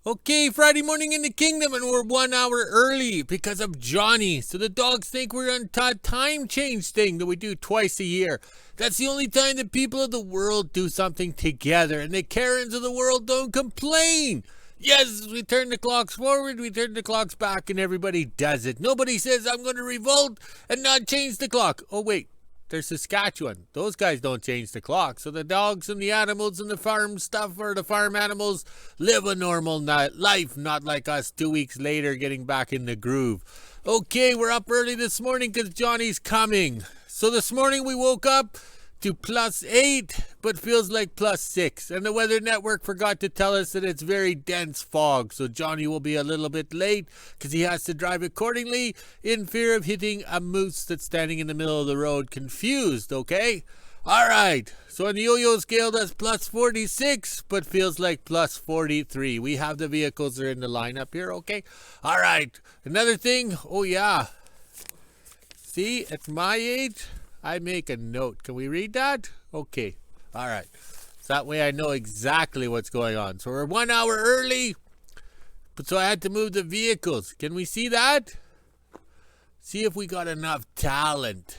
Okay, Friday morning in the kingdom, and we're 1 hour early because of Johnny. So the dogs think we're on time change thing that we do twice a year. That's the only time the people of the world do something together, and the Karens of the world don't complain. Yes, we turn the clocks forward, we turn the clocks back, and everybody does it. Nobody says, I'm going to revolt and not change the clock. Oh, wait. There's Saskatchewan. Those guys don't change the clock. So the dogs and the animals and the farm stuff, or the farm animals, live a normal life, not like us 2 weeks later getting back in the groove. Okay, we're up early this morning because Johnny's coming. So this morning we woke up to +8, but feels like +6. And the Weather Network forgot to tell us that it's very dense fog, so Johnny will be a little bit late because he has to drive accordingly in fear of hitting a moose that's standing in the middle of the road confused, okay? All right, so on the yo-yo scale, that's +46, but feels like +43. We have the vehicles that are in the lineup here, okay? All right, another thing, oh yeah. See, at my age, I make a note. Can we read that? Okay. All right. So that way I know exactly what's going on. So we're 1 hour early, but so I had to move the vehicles. Can we see that? See if we got enough talent.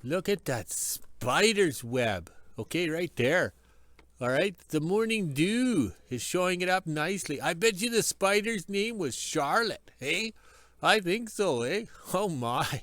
Look at that spider's web. Okay, right there. All right. The morning dew is showing it up nicely. I bet you the spider's name was Charlotte. Hey? I think so, eh? Oh my.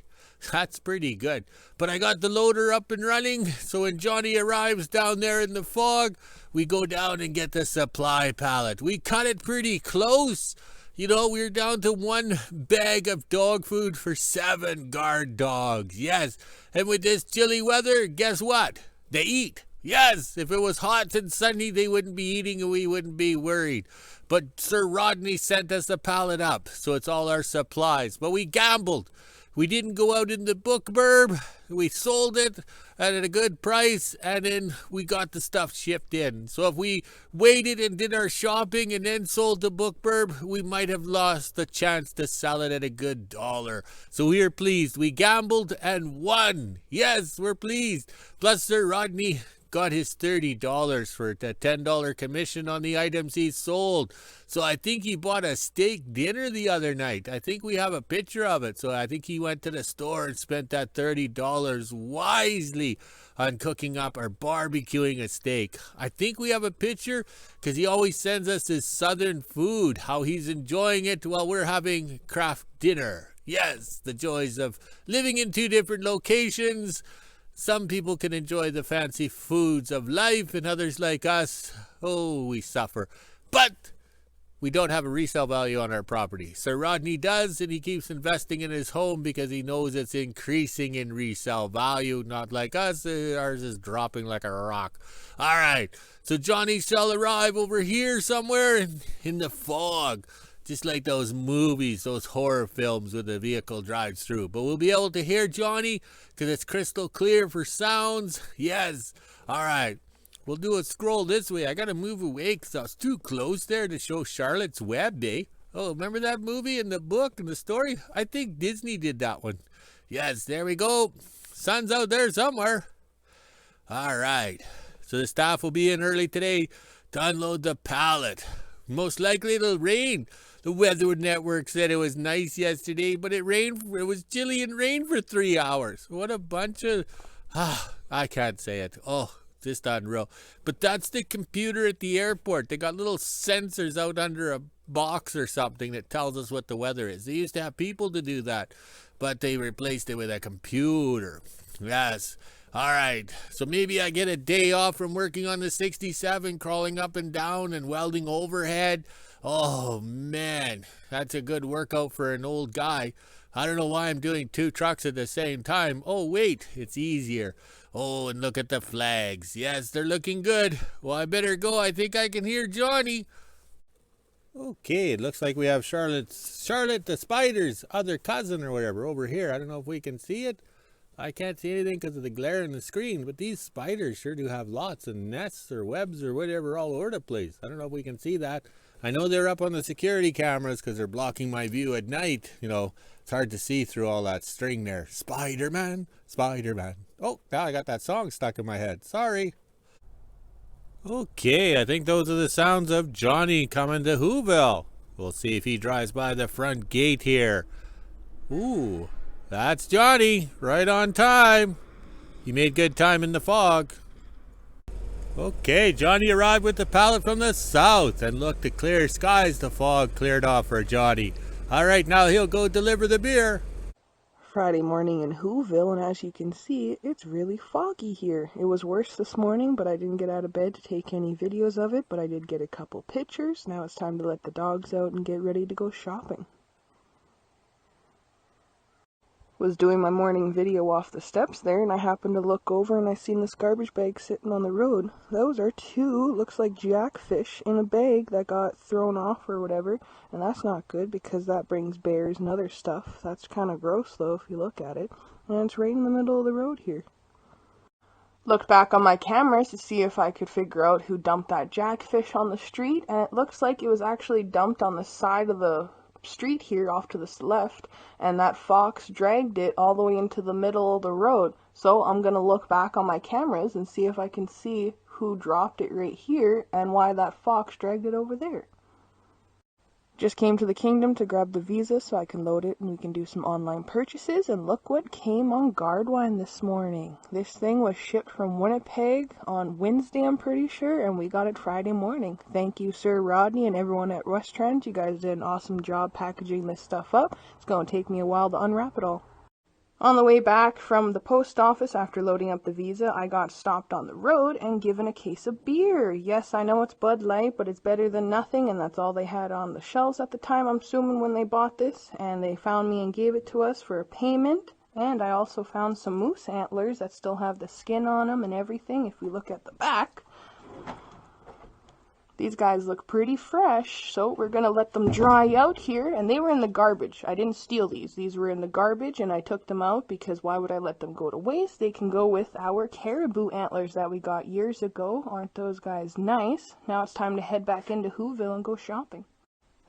That's pretty good. But I got the loader up and running, so when Johnny arrives down there in the fog, we go down and get the supply pallet. We cut it pretty close. You know, we're down to 1 bag of dog food for 7 guard dogs. Yes, and with this chilly weather, guess what? They eat. Yes, if it was hot and sunny, they wouldn't be eating and we wouldn't be worried. But Sir Rodney sent us the pallet up, so it's all our supplies. But we gambled. We didn't go out in the book burb. We sold it at a good price, and then we got the stuff shipped in. So if we waited and did our shopping and then sold the book burb, we might have lost the chance to sell it at a good dollar. So we are pleased. We gambled and won. Yes, we're pleased. Plus, Sir Rodney got his $30 for the $10 commission on the items he sold. So I think he bought a steak dinner the other night. I think we have a picture of it. So I think he went to the store and spent that $30 wisely on cooking up or barbecuing a steak. I think we have a picture because he always sends us his southern food, how he's enjoying it while we're having craft dinner. Yes, the joys of living in 2 different locations. Some people can enjoy the fancy foods of life, and others like us, oh, we suffer. But we don't have a resale value on our property. Sir Rodney does, and he keeps investing in his home because he knows it's increasing in resale value. Not like us, ours is dropping like a rock. All right, so Johnny shall arrive over here somewhere in the fog. Just like those movies, those horror films where the vehicle drives through. But we'll be able to hear Johnny because it's crystal clear for sounds. Yes. All right. We'll do a scroll this way. I got to move away because I was too close there to show Charlotte's Web, eh? Oh, remember that movie and the book and the story? I think Disney did that one. Yes, there we go. Sun's out there somewhere. All right. So the staff will be in early today to unload the pallet. Most likely it'll rain. The Weather Network said it was nice yesterday, but it rained. It was chilly and rained for 3 hours. What a bunch of... I can't say it. Oh, just unreal. But that's the computer at the airport. They got little sensors out under a box or something that tells us what the weather is. They used to have people to do that, but they replaced it with a computer. Yes. All right, so maybe I get a day off from working on the 67, crawling up and down and welding overhead. Oh, man, that's a good workout for an old guy. I don't know why I'm doing 2 trucks at the same time. Oh, wait, it's easier. Oh, and look at the flags. Yes, they're looking good. Well, I better go. I think I can hear Johnny. Okay, it looks like we have Charlotte the spider's other cousin or whatever over here. I don't know if we can see it. I can't see anything because of the glare in the screen, but these spiders sure do have lots of nests or webs or whatever all over the place. I don't know if we can see that. I know they're up on the security cameras because they're blocking my view at night. You know, it's hard to see through all that string there. Spider-Man, Spider-Man. Oh, now I got that song stuck in my head. Sorry. Okay, I think those are the sounds of Johnny coming to WHO-ville. We'll see if he drives by the front gate here. Ooh, that's Johnny, right on time. He made good time in the fog. Okay, Johnny arrived with the pallet from the south, and look, the clear skies, the fog cleared off for Johnny. All right, now he'll go deliver the beer. Friday morning in WHO-ville, and as you can see, it's really foggy here. It was worse this morning, but I didn't get out of bed to take any videos of it, but I did get a couple pictures. Now it's time to let the dogs out and get ready to go shopping. Was doing my morning video off the steps there, and I happened to look over and I seen this garbage bag sitting on the road. Those are two, looks like jackfish in a bag that got thrown off or whatever, and that's not good because that brings bears and other stuff. That's kind of gross though if you look at it, and it's right in the middle of the road here. Looked back on my cameras to see if I could figure out who dumped that jackfish on the street, and it looks like it was actually dumped on the side of the street here off to the left, and that fox dragged it all the way into the middle of the road. So I'm gonna look back on my cameras and see if I can see who dropped it right here and why that fox dragged it over there. Just came to the kingdom to grab the visa so I can load it and we can do some online purchases, and look what came on Gardwine this morning. This thing was shipped from Winnipeg on Wednesday, I'm pretty sure, and we got it Friday morning. Thank you, Sir Rodney and everyone at Westrans. You guys did an awesome job packaging this stuff up. It's going to take me a while to unwrap it all. On the way back from the post office after loading up the visa, I got stopped on the road and given a case of beer. Yes, I know it's Bud Light, but it's better than nothing, and that's all they had on the shelves at the time, I'm assuming, when they bought this. And they found me and gave it to us for a payment. And I also found some moose antlers that still have the skin on them and everything. If we look at the back, these guys look pretty fresh, so we're going to let them dry out here. And they were in the garbage. I didn't steal these. These were in the garbage, and I took them out because why would I let them go to waste? They can go with our caribou antlers that we got years ago. Aren't those guys nice? Now it's time to head back into WHO-ville and go shopping.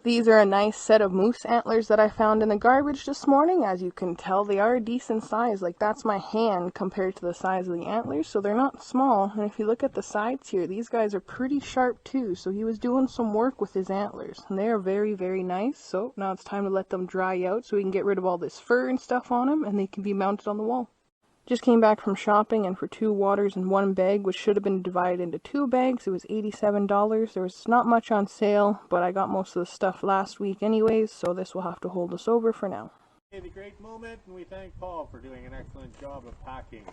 These are a nice set of moose antlers that I found in the garbage this morning. As you can tell, they are a decent size. Like, that's my hand compared to the size of the antlers, so they're not small. And if you look at the sides here, these guys are pretty sharp too. So he was doing some work with his antlers, and they are very, very nice. So now it's time to let them dry out so we can get rid of all this fur and stuff on them, and they can be mounted on the wall. Just came back from shopping, and for 2 waters and 1 bag, which should have been divided into 2 bags, it was $87. There was not much on sale, but I got most of the stuff last week anyways, so this will have to hold us over for now. The great moment, and we thank Paul for doing an excellent job of packing.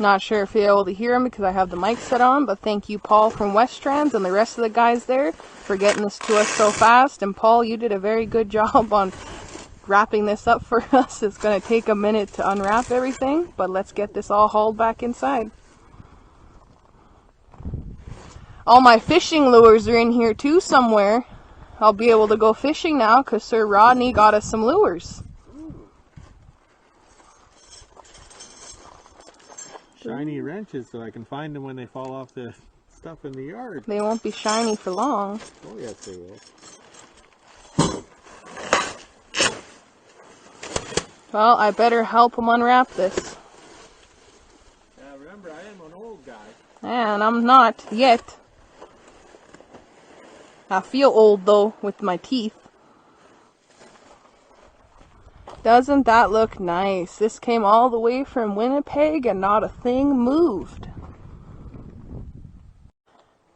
Not sure if you're able to hear him because I have the mic set on, but thank you, Paul from Westrans, and the rest of the guys there for getting this to us so fast. And Paul, you did a very good job on wrapping this up for us. It's going to take a minute to unwrap everything, but let's get this all hauled back inside. All my fishing lures are in here too somewhere. I'll be able to go fishing now because Sir Rodney got us some lures. Shiny wrenches so I can find them when they fall off the stuff in the yard. They won't be shiny for long. Oh yes, they will. Well, I better help him unwrap this. Yeah, remember, I am an old guy. And I'm not yet. I feel old though with my teeth. Doesn't that look nice? This came all the way from Winnipeg and not a thing moved.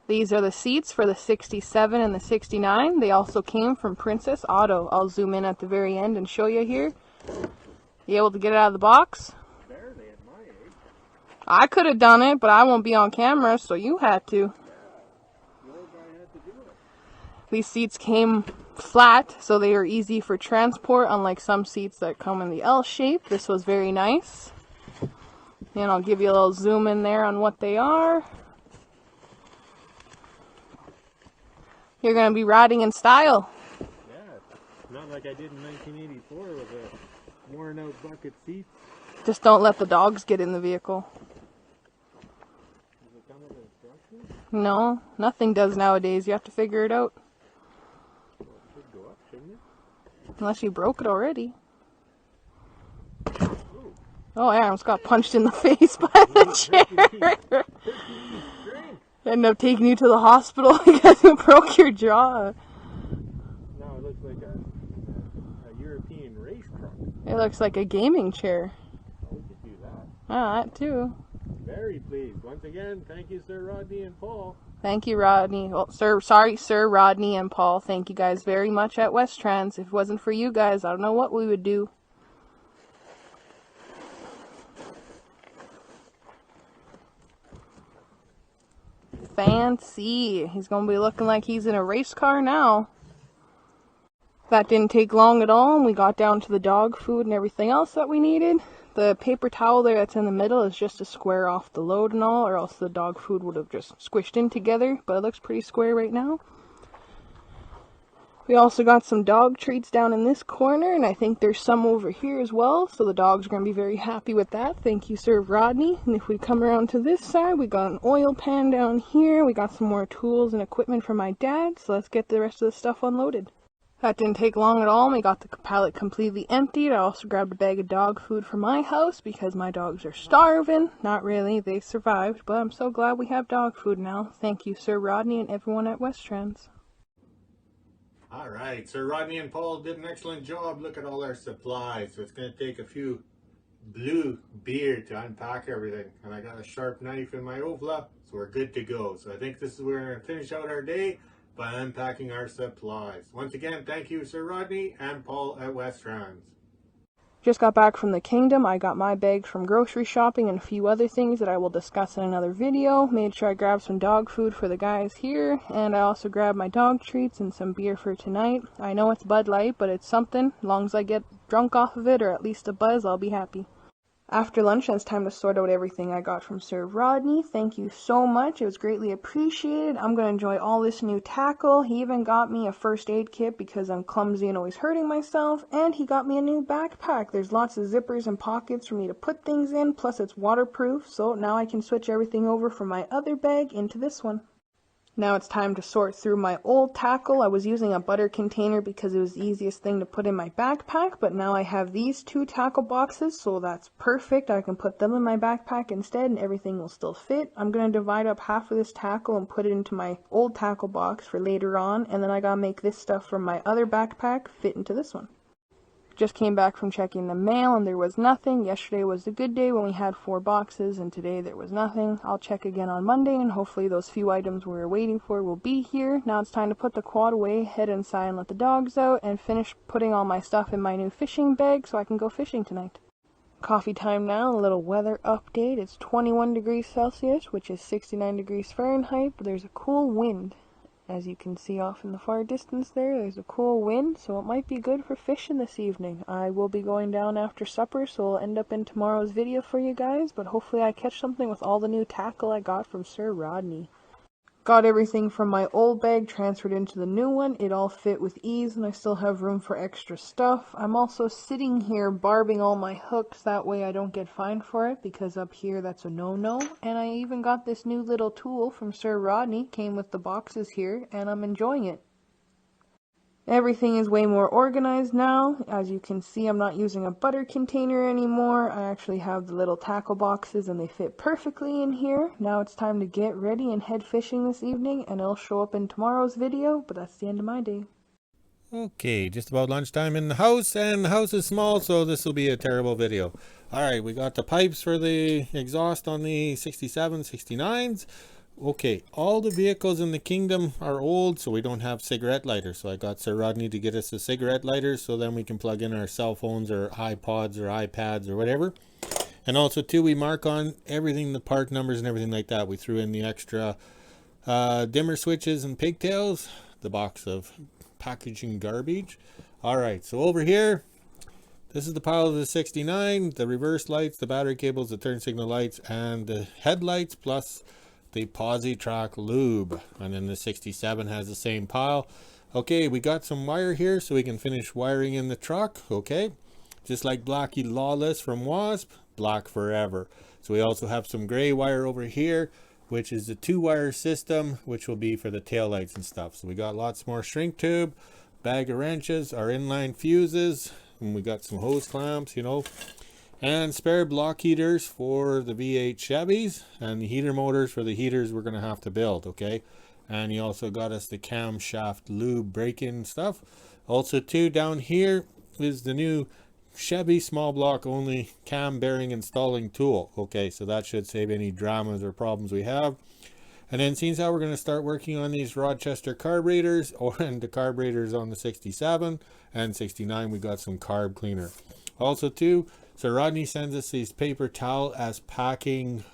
These are the seats for the 67 and the 69. They also came from Princess Auto. I'll zoom in at the very end and show you here. You able to get it out of the box? Barely at my age. I could have done it, but I won't be on camera, so you had to. The old guy had to do it. These seats came flat, so they are easy for transport, unlike some seats that come in the L shape. This was very nice. And I'll give you a little zoom in there on what they are. You're going to be riding in style. Yeah, not like I did in 1984 with a worn out bucket seat. Just don't let the dogs get in the vehicle. Does it come with instructions? No, nothing does nowadays. You have to figure it out. Well, it should go up, shouldn't it? Unless you broke it already. Ooh. Oh, I almost got punched in the face by the chair. End up taking you to the hospital because you broke your jaw. Now it looks like a European race truck. It looks like a gaming chair. Oh, we could do that. Ah, that too. Very pleased. Once again, thank you, Sir Rodney and Paul. Thank you, Rodney. Well, Sir Rodney and Paul. Thank you guys very much at Westrans. If it wasn't for you guys, I don't know what we would do. Fancy. He's going to be looking like he's in a race car now. That didn't take long at all, and we got down to the dog food and everything else that we needed. The paper towel there that's in the middle is just to square off the load and all, or else the dog food would have just squished in together, but it looks pretty square right now. We also got some dog treats down in this corner, and I think there's some over here as well, so the dogs are going to be very happy with that. Thank you, Sir Rodney. And if we come around to this side, we got an oil pan down here. We got some more tools and equipment for my dad, so let's get the rest of the stuff unloaded. That didn't take long at all, and we got the pallet completely emptied. I also grabbed a bag of dog food for my house because my dogs are starving. Not really, they survived, but I'm so glad we have dog food now. Thank you, Sir Rodney and everyone at Westrans. All right, Sir Rodney and Paul did an excellent job. Look at all our supplies. So it's going to take a few blue beer to unpack everything. And I got a sharp knife in my ovla, so we're good to go. So I think this is where we're going to finish out our day by unpacking our supplies. Once again, thank you, Sir Rodney and Paul at Westrans. Just got back from the kingdom. I got my bags from grocery shopping and a few other things that I will discuss in another video. Made sure I grabbed some dog food for the guys here, and I also grabbed my dog treats and some beer for tonight. I know it's Bud Light, but it's something. As long as I get drunk off of it, or at least a buzz, I'll be happy. After lunch, it's time to sort out everything I got from Sir Rodney. Thank you so much. It was greatly appreciated. I'm going to enjoy all this new tackle. He even got me a first aid kit because I'm clumsy and always hurting myself. And he got me a new backpack. There's lots of zippers and pockets for me to put things in. Plus it's waterproof. So now I can switch everything over from my other bag into this one. Now it's time to sort through my old tackle. I was using a butter container because it was the easiest thing to put in my backpack, but now I have these two tackle boxes, so that's perfect. I can put them in my backpack instead and everything will still fit. I'm going to divide up half of this tackle and put it into my old tackle box for later on, and then I gotta make this stuff from my other backpack fit into this one. Just came back from checking the mail and there was nothing. Yesterday was a good day when we had 4 boxes, and today there was nothing. I'll check again on Monday and hopefully those few items we were waiting for will be here. Now it's time to put the quad away, head inside and let the dogs out, and finish putting all my stuff in my new fishing bag so I can go fishing tonight. Coffee time now, a little weather update. It's 21 degrees Celsius, which is 69 degrees Fahrenheit, but there's a cool wind. As you can see off in the far distance there's a cool wind, so it might be good for fishing this evening. I will be going down after supper, so it'll end up in tomorrow's video for you guys, but hopefully I catch something with all the new tackle I got from Sir Rodney. Got everything from my old bag transferred into the new one. It all fit with ease and I still have room for extra stuff. I'm also sitting here barbing all my hooks, that way I don't get fined for it, because up here that's a no-no. And I even got this new little tool from Sir Rodney, came with the boxes here, and I'm enjoying it. Everything is way more organized now. As you can see, I'm not using a butter container anymore. I actually have the little tackle boxes and they fit perfectly in here. Now it's time to get ready and head fishing this evening, and it'll show up in tomorrow's video, but that's the end of my day. Okay, just about lunchtime in the house, and the house is small, so this will be a terrible video. Alright, we got the pipes for the exhaust on the 67, 69s. Okay, all the vehicles in the kingdom are old, so we don't have cigarette lighters. So I got Sir Rodney to get us a cigarette lighter, so then we can plug in our cell phones or iPods or iPads or whatever. And also too, we mark on everything, the part numbers and everything like that. We threw in the extra dimmer switches and pigtails, the box of packaging garbage. Alright, so over here, this is the pile of the 69, the reverse lights, the battery cables, the turn signal lights, and the headlights, plus the Posi-Track lube. And then the 67 has the same pile. Okay, we got some wire here so we can finish wiring in the truck. Okay, just like Blackie Lawless from Wasp, black forever. So we also have some gray wire over here, which is the 2-wire system, which will be for the tail lights and stuff. So we got lots more shrink tube, bag of wrenches, our inline fuses, and we got some hose clamps, you know. and spare block heaters for the V8 Chevys, and the heater motors for the heaters we're going to have to build, okay? And he also got us the camshaft lube break-in stuff. Also too, down here is the new Chevy small block only cam bearing installing tool. Okay, so that should save any dramas or problems we have. And then seeing how we're going to start working on these Rochester carburetors, and the carburetors on the 67 and 69, we got some carb cleaner. Also too, Sir Rodney sends us these paper towel as packing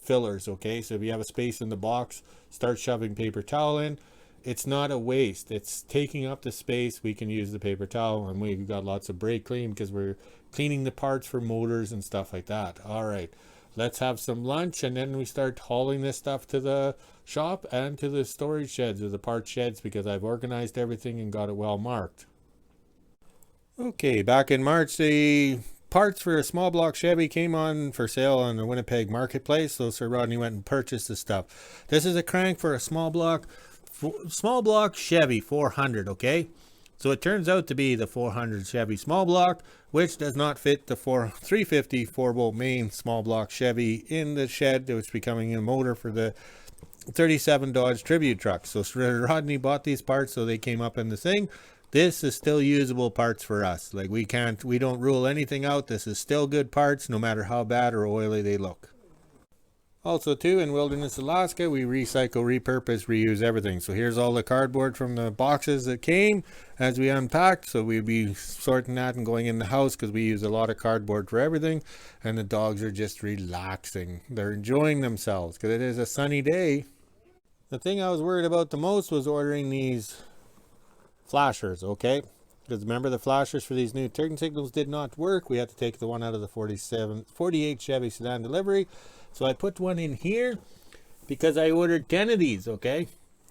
fillers. Okay, so if you have a space in the box, start shoving paper towel in. It's not a waste, it's taking up the space. We can use the paper towel, and we've got lots of brake clean because we're cleaning the parts for motors and stuff like that. All right, let's have some lunch, and then we start hauling this stuff to the shop and to the storage sheds or the parts sheds, because I've organized everything and got it well marked. Okay, back in March, the parts for a small block Chevy came on for sale on the Winnipeg marketplace, so Sir Rodney went and purchased the stuff. This is a crank for a small block Chevy 400. Okay, so it turns out to be the 400 Chevy small block, which does not fit the 350 4-bolt main small block Chevy in the shed that was becoming a motor for the 37 Dodge Tribute truck. So Sir Rodney bought these parts, so they came up in the thing. This is still usable parts for us. Like, we don't rule anything out. This is still good parts, no matter how bad or oily they look. Also too, in Wilderness, Alaska, we recycle, repurpose, reuse everything. So here's all the cardboard from the boxes that came as we unpacked. So we'd be sorting that and going in the house, because we use a lot of cardboard for everything. And the dogs are just relaxing. They're enjoying themselves because it is a sunny day. The thing I was worried about the most was ordering these flashers, okay? Because remember, the flashers for these new turn signals did not work. We had to take the one out of the 48 Chevy sedan delivery. So I put one in here because I ordered 10 of these, okay?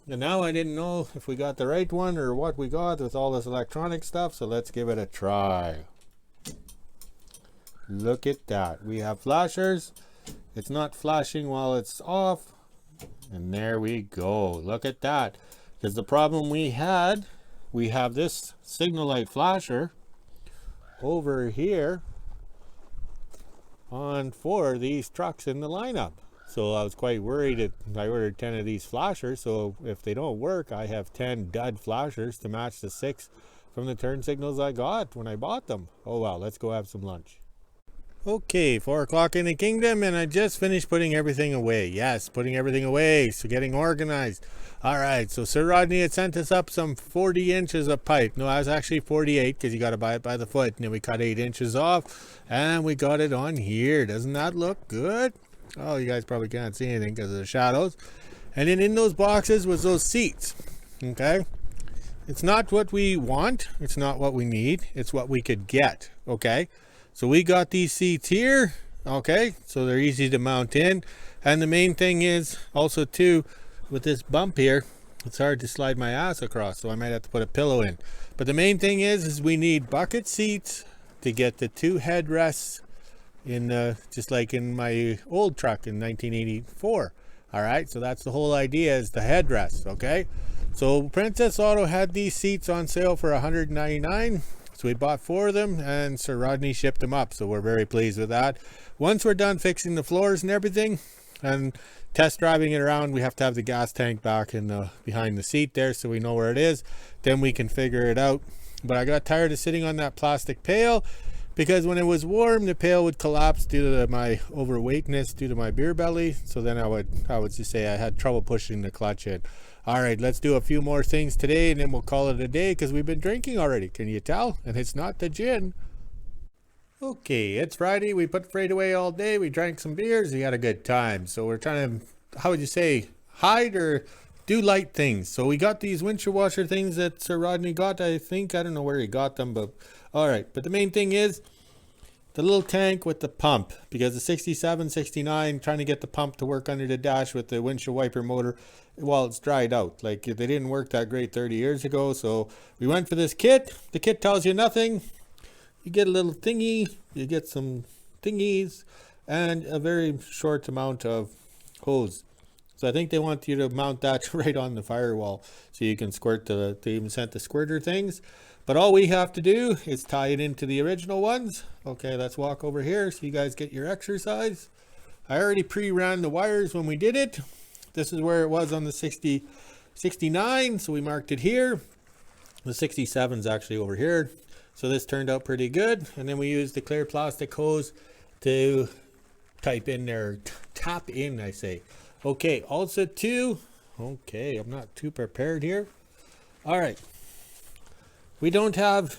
And now I didn't know if we got the right one or what we got with all this electronic stuff. So let's give it a try. Look at that. We have flashers. It's not flashing while it's off. And there we go. Look at that. Because the problem we have this signal light flasher over here on 4 of these trucks in the lineup. So I was quite worried that I ordered 10 of these flashers, so if they don't work, I have 10 dud flashers to match the 6 from the turn signals I got when I bought them. Oh well, let's go have some lunch. Okay, 4 o'clock in the kingdom, and I just finished putting everything away. Yes, putting everything away, so getting organized. All right, so Sir Rodney had sent us up some 40 inches of pipe. No, I was actually 48, because you got to buy it by the foot. And then we cut 8 inches off, and we got it on here. Doesn't that look good? Oh, you guys probably can't see anything because of the shadows. And then in those boxes was those seats, okay? It's not what we want. It's not what we need. It's what we could get, okay? So we got these seats here, okay? So they're easy to mount in. And the main thing is also too, with this bump here, it's hard to slide my ass across, so I might have to put a pillow in. But the main thing is we need bucket seats to get the 2 headrests in, just like in my old truck in 1984. All right, so that's the whole idea, is the headrest, okay? So Princess Auto had these seats on sale for $199. So we bought 4 of them, and Sir Rodney shipped them up. So we're very pleased with that. Once we're done fixing the floors and everything and test driving it around, we have to have the gas tank back in the behind the seat there, so we know where it is. Then we can figure it out. But I got tired of sitting on that plastic pail, because when it was warm, the pail would collapse due to my overweightness, due to my beer belly. So then I would just say I had trouble pushing the clutch in. All right, let's do a few more things today, and then we'll call it a day, because we've been drinking already. Can you tell? And it's not the gin. Okay, it's Friday. We put freight away all day. We drank some beers. We had a good time. So we're trying to, how would you say, hide or do light things. So we got these windshield washer things that Sir Rodney got, I think. I don't know where he got them, but all right. But the main thing is the little tank with the pump, because the 67, 69, trying to get the pump to work under the dash with the windshield wiper motor, well, it's dried out. Like, they didn't work that great 30 years ago. So we went for this kit. The kit tells you nothing. You get a little thingy, you get some thingies, and a very short amount of hose. So I think they want you to mount that right on the firewall so you can squirt they even sent the squirter things. But all we have to do is tie it into the original ones. Okay, let's walk over here so you guys get your exercise. I already pre-ran the wires when we did it. This is where it was on the 69, so we marked it here. The 67 is actually over here. So this turned out pretty good. And then we used the clear plastic hose to tap in, I say. Okay, also 2. Okay, I'm not too prepared here. All right. We don't have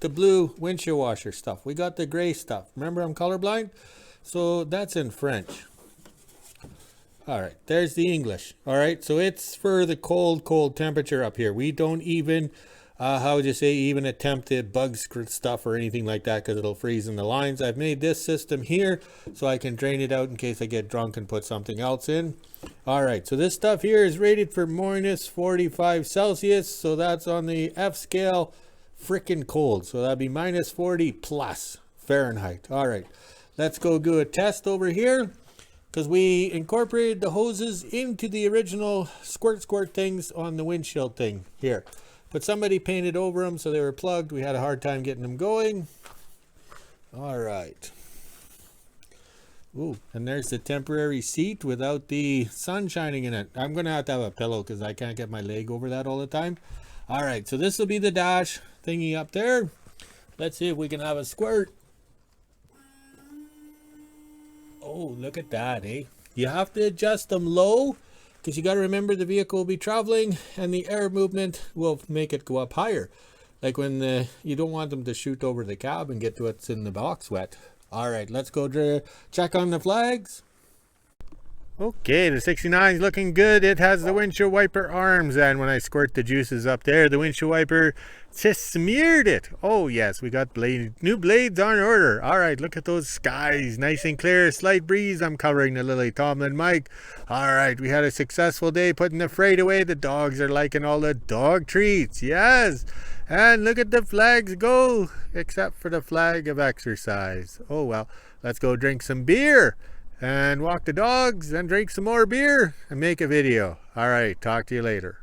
the blue windshield washer stuff. We got the gray stuff. Remember, I'm colorblind, so that's in French. All right, there's the English. All right, so it's for the cold temperature up here. We don't even, how would you say, even attempt to bug stuff or anything like that because it'll freeze in the lines. I've made this system here so I can drain it out in case I get drunk and put something else in. All right, so this stuff here is rated for minus 45 Celsius, so that's on the F scale, freaking cold. So that'd be minus 40 plus Fahrenheit. All right, let's go do a test over here because we incorporated the hoses into the original squirt things on the windshield thing here. But somebody painted over them, so they were plugged. We had a hard time getting them going. All right. Ooh, and there's the temporary seat without the sun shining in it. I'm going to have a pillow because I can't get my leg over that all the time. All right, so this will be the dash thingy up there. Let's see if we can have a squirt. Oh, look at that, eh? You have to adjust them low because you got to remember the vehicle will be traveling and the air movement will make it go up higher. Like when you don't want them to shoot over the cab and get to what's in the box wet. All right, let's go check on the flags. Okay, the 69 is looking good. It has the windshield wiper arms, and when I squirt the juices up there, the windshield wiper just smeared it. Oh yes, we got new blades on order. All right, look at those skies, nice and clear, slight breeze. I'm covering the Lily Tomlin mic. All right, we had a successful day putting the freight away. The dogs are liking all the dog treats. Yes. And look at the flags go, except for the flag of exercise. Oh well, let's go drink some beer and walk the dogs and drink some more beer and make a video. All right, talk to you later.